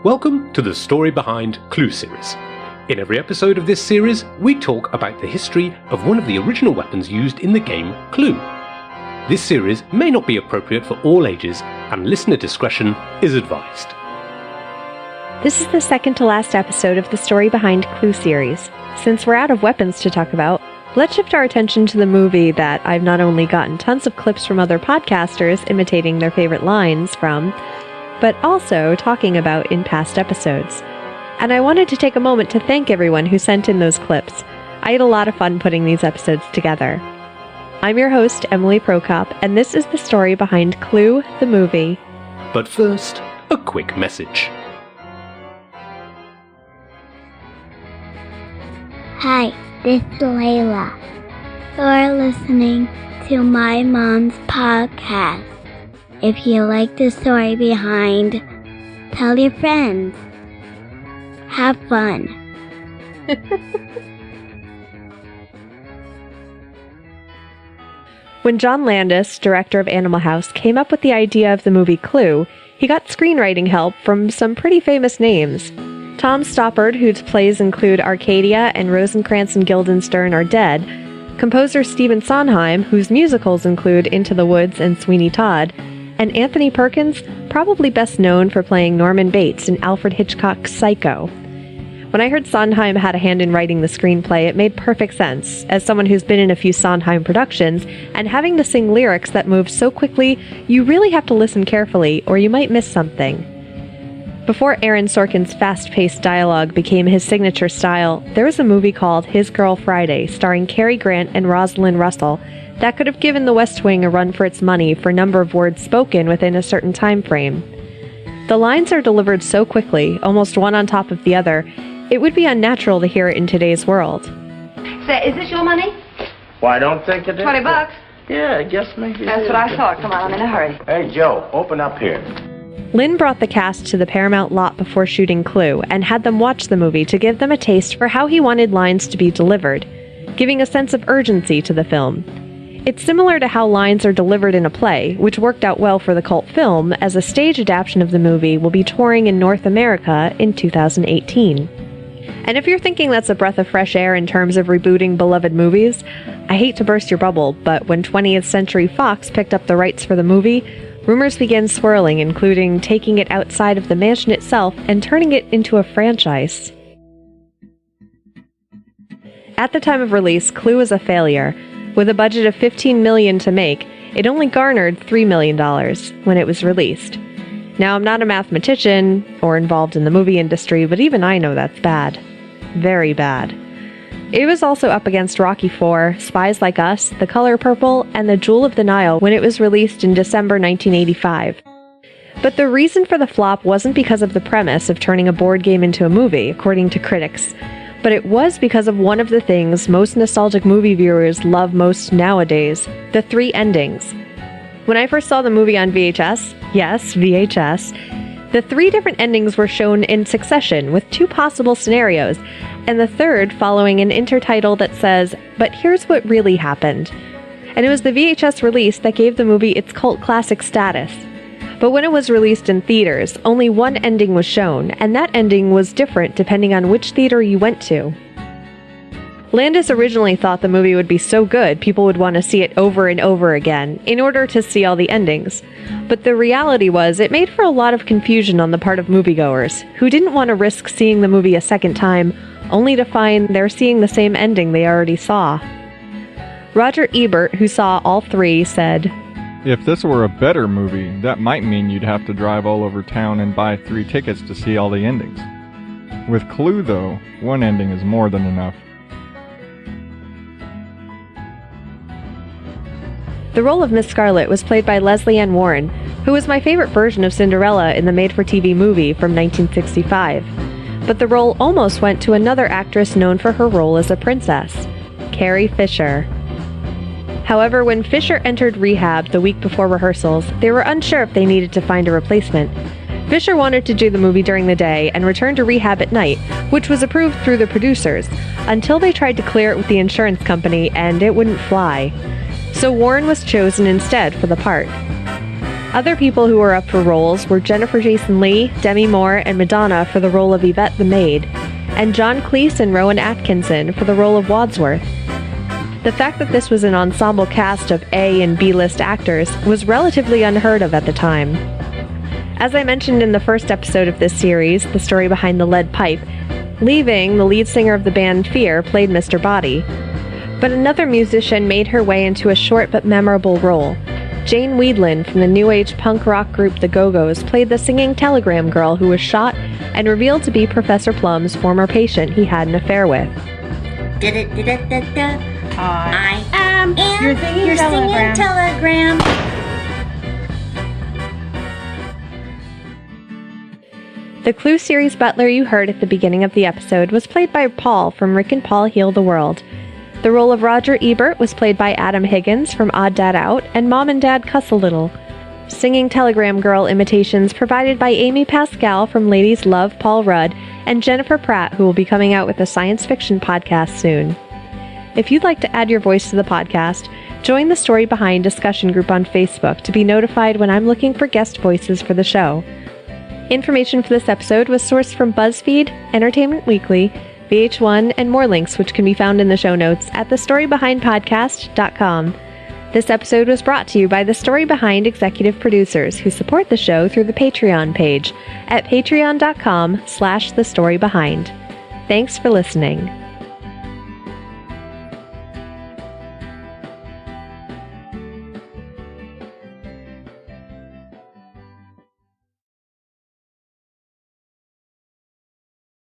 Welcome to the story behind Clue Series. In every episode of this series, we talk about the history of one of the original weapons used in the game Clue. This series may not be appropriate for all ages, and listener discretion is advised. This is the second to last episode of the story behind Clue series. Since we're out of weapons to talk about, let's shift our attention to the movie that I've not only gotten tons of clips from other podcasters imitating their favorite lines from, but also talking about in past episodes. And I wanted to take a moment to thank everyone who sent in those clips. I had a lot of fun putting these episodes together. I'm your host, Emily Prokop, and this is the story behind Clue, the movie. But first, a quick message. Hi, this is Layla. You're listening to my mom's podcast. If you like the story behind, tell your friends. Have fun. When John Landis, director of Animal House, came up with the idea of the movie Clue, he got screenwriting help from some pretty famous names. Tom Stoppard, whose plays include Arcadia and Rosencrantz and Guildenstern Are Dead, composer Stephen Sondheim, whose musicals include Into the Woods and Sweeney Todd, and Anthony Perkins, probably best known for playing Norman Bates in Alfred Hitchcock's Psycho. When I heard Sondheim had a hand in writing the screenplay, it made perfect sense. As someone who's been in a few Sondheim productions, and having to sing lyrics that move so quickly, you really have to listen carefully, or you might miss something. Before Aaron Sorkin's fast-paced dialogue became his signature style, there was a movie called His Girl Friday, starring Cary Grant and Rosalind Russell, that could have given The West Wing a run for its money for number of words spoken within a certain time frame. The lines are delivered so quickly, almost one on top of the other, it would be unnatural to hear it in today's world. Say, is this your money? Well, I don't think it is. $20? Yeah, I guess maybe it That's is. what I thought. Come on, I'm in a hurry. Hey, Joe, open up here. Lynn brought the cast to the Paramount lot before shooting Clue and had them watch the movie to give them a taste for how he wanted lines to be delivered, giving a sense of urgency to the film. It's similar to how lines are delivered in a play, which worked out well for the cult film, as a stage adaptation of the movie will be touring in North America in 2018. And if you're thinking that's a breath of fresh air in terms of rebooting beloved movies, I hate to burst your bubble, but when 20th Century Fox picked up the rights for the movie, rumors began swirling, including taking it outside of the mansion itself and turning it into a franchise. At the time of release, Clue was a failure. With a budget of $15 million to make, it only garnered $3 million when it was released. Now, I'm not a mathematician or involved in the movie industry, but even I know that's bad. Very bad. It was also up against Rocky IV, Spies Like Us, The Color Purple, and The Jewel of the Nile when it was released in December 1985. But the reason for the flop wasn't because of the premise of turning a board game into a movie, according to critics, but it was because of one of the things most nostalgic movie viewers love most nowadays, the 3 endings. When I first saw the movie on VHS, yes, VHS, the 3 different endings were shown in succession with 2 possible scenarios, and the third following an intertitle that says, "But here's what really happened." And it was the VHS release that gave the movie its cult classic status. But when it was released in theaters, only one ending was shown, and that ending was different depending on which theater you went to. Landis originally thought the movie would be so good people would want to see it over and over again, in order to see all the endings. But the reality was, it made for a lot of confusion on the part of moviegoers, who didn't want to risk seeing the movie a second time, only to find they're seeing the same ending they already saw. Roger Ebert, who saw all 3, said, "If this were a better movie, that might mean you'd have to drive all over town and buy 3 tickets to see all the endings. With Clue, though, one ending is more than enough." The role of Miss Scarlet was played by Leslie Ann Warren, who was my favorite version of Cinderella in the made-for-TV movie from 1965. But the role almost went to another actress known for her role as a princess, Carrie Fisher. However, when Fisher entered rehab the week before rehearsals, they were unsure if they needed to find a replacement. Fisher wanted to do the movie during the day and return to rehab at night, which was approved through the producers, until they tried to clear it with the insurance company and it wouldn't fly. So Warren was chosen instead for the part. Other people who were up for roles were Jennifer Jason Leigh, Demi Moore, and Madonna for the role of Yvette the Maid, and John Cleese and Rowan Atkinson for the role of Wadsworth. The fact that this was an ensemble cast of A and B-list actors was relatively unheard of at the time. As I mentioned in the first episode of this series, The Story Behind the Lead Pipe, Leaving, the lead singer of the band Fear, played Mr. Body. But another musician made her way into a short but memorable role. Jane Weedland from the new age punk rock group The Go-Go's played the singing telegram girl who was shot and revealed to be Professor Plum's former patient he had an affair with. I am your singing telegram. The Clue Series Butler you heard at the beginning of the episode was played by Paul from Rick and Paul Heal the World. The role of Roger Ebert was played by Adam Higgins from Odd Dad Out and Mom and Dad Cuss a Little. Singing telegram girl imitations provided by Amy Pascal from Ladies Love Paul Rudd and Jennifer Pratt, who will be coming out with a science fiction podcast soon. If you'd like to add your voice to the podcast, join the Story Behind discussion group on Facebook to be notified when I'm looking for guest voices for the show. Information for this episode was sourced from BuzzFeed, Entertainment Weekly, VH1, and more links which can be found in the show notes at thestorybehindpodcast.com. This episode was brought to you by the Story Behind executive producers who support the show through the Patreon page at patreon.com/thestorybehind. Thanks for listening.